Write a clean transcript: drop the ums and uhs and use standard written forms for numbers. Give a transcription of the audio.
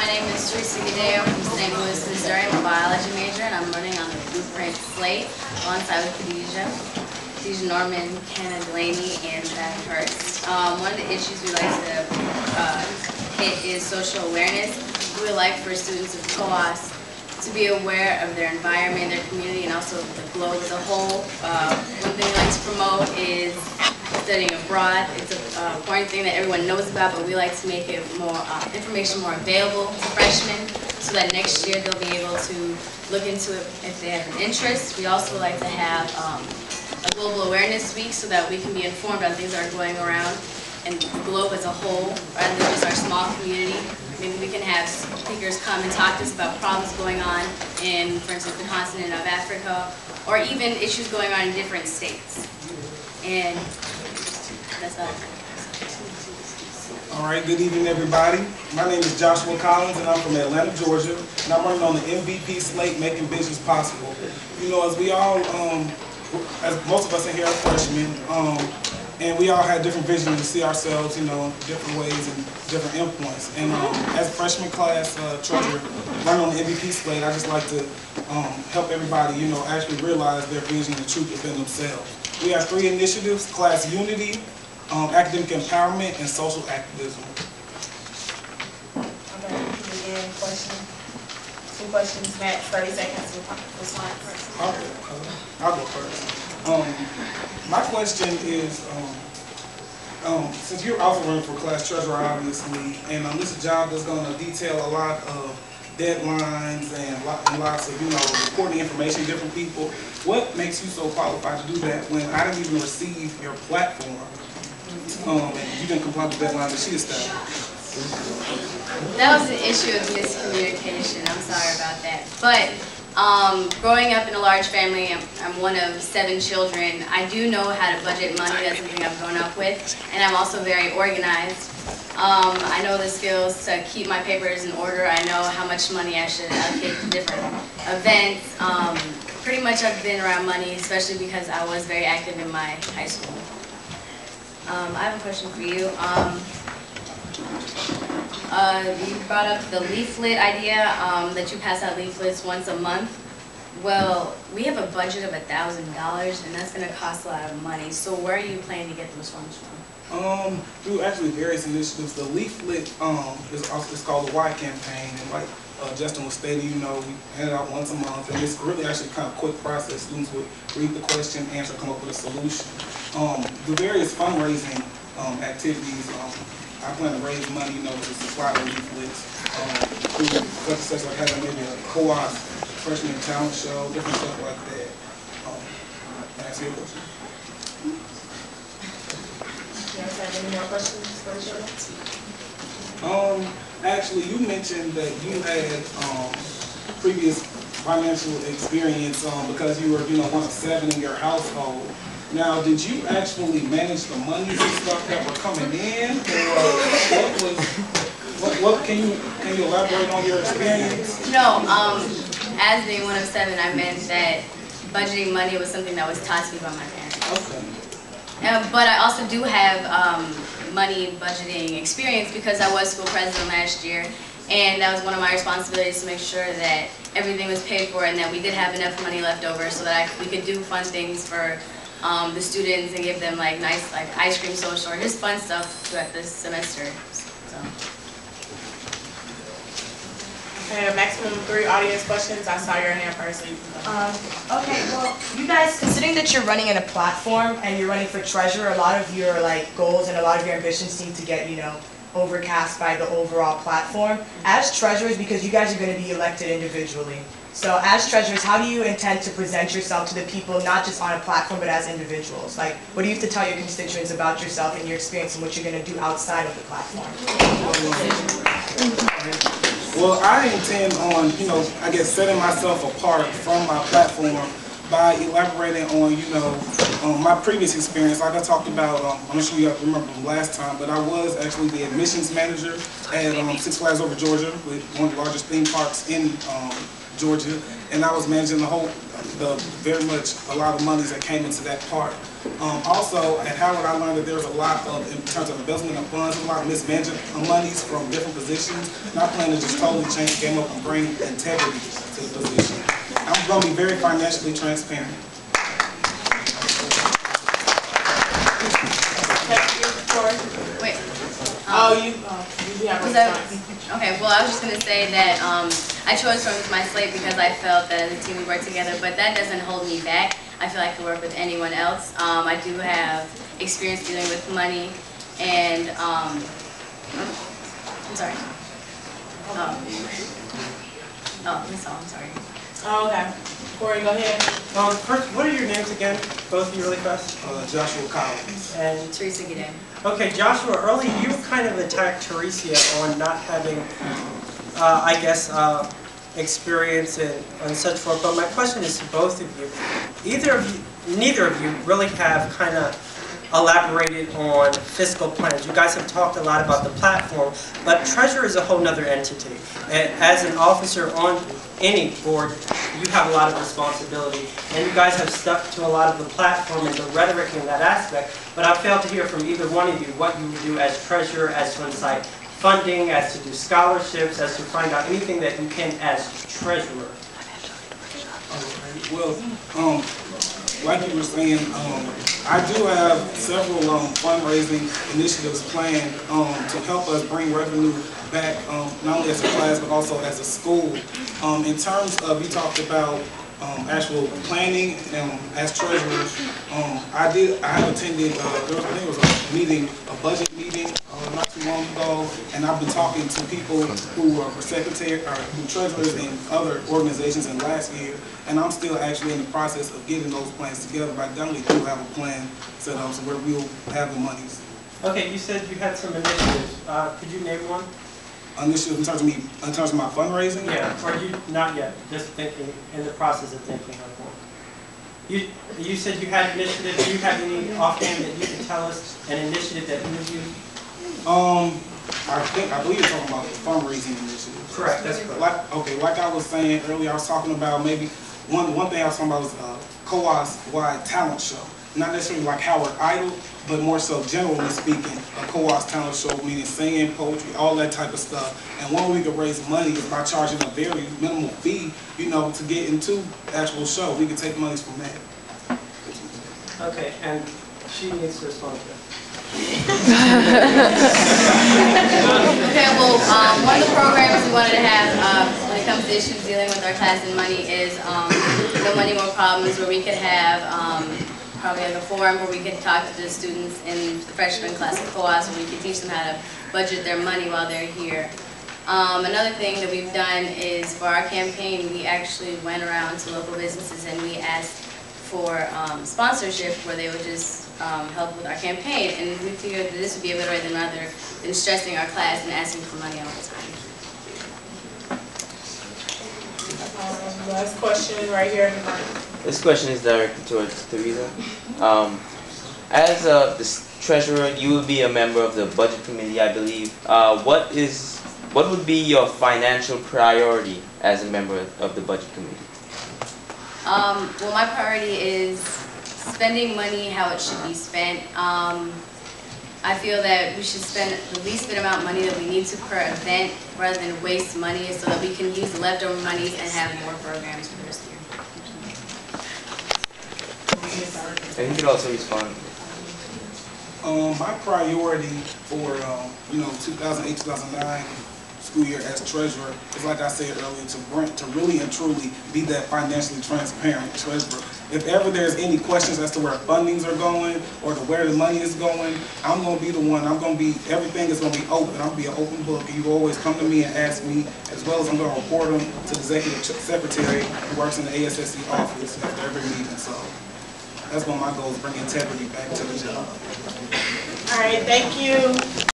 My name is Teresa Gadeo from St. Louis, Missouri. I'm a biology major, and I'm running on the Blueprint slate alongside with Khadijah Norman, Kenna Delaney, and Chad Hurst. One of the issues we like to hit is social awareness. We would like for students of COAS to be aware of their environment, their community, and also the globe as a whole. One thing we like to promote is studying abroad. It's an important thing that everyone knows about, but we like to make it more information more available to freshmen so that next year they'll be able to look into it if they have an interest. We also like to have a global awareness week so that we can be informed on things that are going around in the globe as a whole, rather than just our small community. Maybe we can have speakers come and talk to us about problems going on in, for instance, the continent of Africa, or even issues going on in different states. And that's all. All right, good evening, everybody. My name is Joshua Collins, and I'm from Atlanta, Georgia, and I'm running on the MVP slate, Making Visions Possible. You know, as we all, as most of us in here are freshmen, and we all had different visions to see ourselves, you know, in different ways and different endpoints. And as a freshman class treasurer, running on the MVP slate, I just like to help everybody, you know, actually realize their vision and truth within themselves. We have 3 initiatives: class unity, academic empowerment, and social activism. Okay, again, question. 2 questions, max 30 seconds to respond. I'll go first. My question is, since you're also running for class treasurer, obviously, and this is a job that's going to detail a lot of deadlines and lots of, you know, reporting information to different people, what makes you so qualified to do that when I didn't even receive your platform and you didn't comply with the deadline that she established? That was an issue of miscommunication. I'm sorry about that. But growing up in a large family, I'm one of 7 children. I do know how to budget money. That's something I've grown up with. And I'm also very organized. I know the skills to keep my papers in order. I know how much money I should allocate to different events. Pretty much I've been around money, especially because I was very active in my high school. I have a question for you. You brought up the leaflet idea, that you pass out leaflets once a month. Well, we have a budget of $1,000, and that's going to cost a lot of money. So where are you planning to get those funds from? Through actually various initiatives. The leaflet is called the Y Campaign, and like Justin was stating, you know, we hand it out once a month, and it's really actually kind of quick process. Students would read the question, answer, come up with a solution. The various fundraising activities, I plan to raise money, you know, to supply the leaflets, through such as like having maybe a COAS freshman talent show, different stuff like that. Can I ask you a question? You guys have any more questions for each other? Actually, you mentioned that you had previous financial experience because you were, you know, one of 7 in your household. Now, did you actually manage the monies and stuff that were coming in, or what can you elaborate on your experience? No, as being one of 7, I meant that budgeting money was something that was taught to me by my parents. Okay. But I also do have money budgeting experience because I was school president last year, and that was one of my responsibilities to make sure that everything was paid for and that we did have enough money left over so that we could do fun things for the students and give them like nice like ice cream social or just fun stuff throughout this semester. So. Okay, a maximum of 3 audience questions. I saw your hand first. Okay, well, you guys, considering that you're running in a platform and you're running for treasurer, a lot of your like goals and a lot of your ambitions seem to get, you know, overcast by the overall platform. As treasurers, because you guys are going to be elected individually, so as treasurers, how do you intend to present yourself to the people, not just on a platform, but as individuals? Like, what do you have to tell your constituents about yourself and your experience and what you're going to do outside of the platform? Well, I intend on, you know, I guess setting myself apart from my platform by elaborating on, my previous experience. Like I talked about, I'm not sure you remember from last time, but I was actually the admissions manager at Six Flags Over Georgia, one of the largest theme parks in Georgia, and I was managing very much a lot of monies that came into that park. Also, at Howard, I learned that there's a lot of, in terms of investment of funds, a lot of mismanagement of monies from different positions, and I plan to just totally change the game up and bring integrity to the position. I'm going to be very financially transparent. Wait. You have a Was that- response. Okay, well, I was just going to say that I chose from my slate because I felt that as a team we work together, but that doesn't hold me back. I feel like I can work with anyone else. I do have experience dealing with money, and I'm sorry. That's all, I'm sorry. Oh, okay. Corey, go ahead. First, what are your names again? Both of you really fast. Joshua Collins. And Teresa Gideon. okay, Joshua, earlier you kind of attacked Teresa on not having, I guess, experience and such forth. But my question is to both of you. Neither of you really have kind of elaborated on fiscal plans. You guys have talked a lot about the platform, but Treasurer is a whole nother entity. And as an officer on any board, you have a lot of responsibility, and you guys have stuck to a lot of the platform and the rhetoric in that aspect, but I failed to hear from either one of you what you would do as Treasurer, as to incite funding, as to do scholarships, as to find out anything that you can as Treasurer. Well, like you were saying, I do have several fundraising initiatives planned to help us bring revenue back, not only as a class but also as a school. In terms of, you talked about actual planning, and as treasurer, I have attended, I think it was a meeting, a budget meeting not too long ago, and I've been talking to people who are who treasurers in other organizations in last year, and I'm still actually in the process of getting those plans together, but I definitely do have a plan set up so where we'll have the monies. Okay, you said you had some initiatives. Could you name one? Initiative in terms of my fundraising? Yeah, or you, not yet, just thinking, in the process of thinking of one. You said you had initiatives. Do you have any offhand that you can tell us, an initiative that you would use? I believe you're talking about the fundraising initiative. Correct, that's correct. Like I was saying earlier, I was talking about maybe, one thing I was talking about was COAS-wide talent show. Not necessarily like Howard Idol, but more so generally speaking, a COAS talent show, meaning singing, poetry, all that type of stuff. And one way we could raise money is by charging a very minimal fee, to get into the actual show. We could take monies from that. Okay, and she needs to respond to that. Okay, well, one of the programs we wanted to have when it comes to issues dealing with our class and money is No Money, More Problems, where we could have probably like a forum where we could talk to the students in the freshman class of COAS, where we could teach them how to budget their money while they're here. Another thing that we've done is for our campaign, we actually went around to local businesses and we asked for sponsorship where they would just help with our campaign, and we figured that this would be a better way than rather than stressing our class and asking for money all the time. Last question right here in the front. This question is directed towards Teresa. As the treasurer, you will be a member of the budget committee, I believe. What would be your financial priority as a member of the budget committee? Well, my priority is spending money how it should be spent. I feel that we should spend the least bit amount of money that we need to per event rather than waste money, so that we can use the leftover monies and have more programs for the rest of the year. And you could also respond. My priority for 2008-2009 school year as treasurer is, like I said earlier, to really and truly be that financially transparent treasurer. If ever there's any questions as to where fundings are going or to where the money is going, I'm going to be the one. Everything is going to be open. I'm going to be an open book, and you always come to me and ask me, as well as I'm going to report them to the executive secretary who works in the ASSC office after every meeting. So that's one of my goals, bring integrity back to the job. All right, thank you.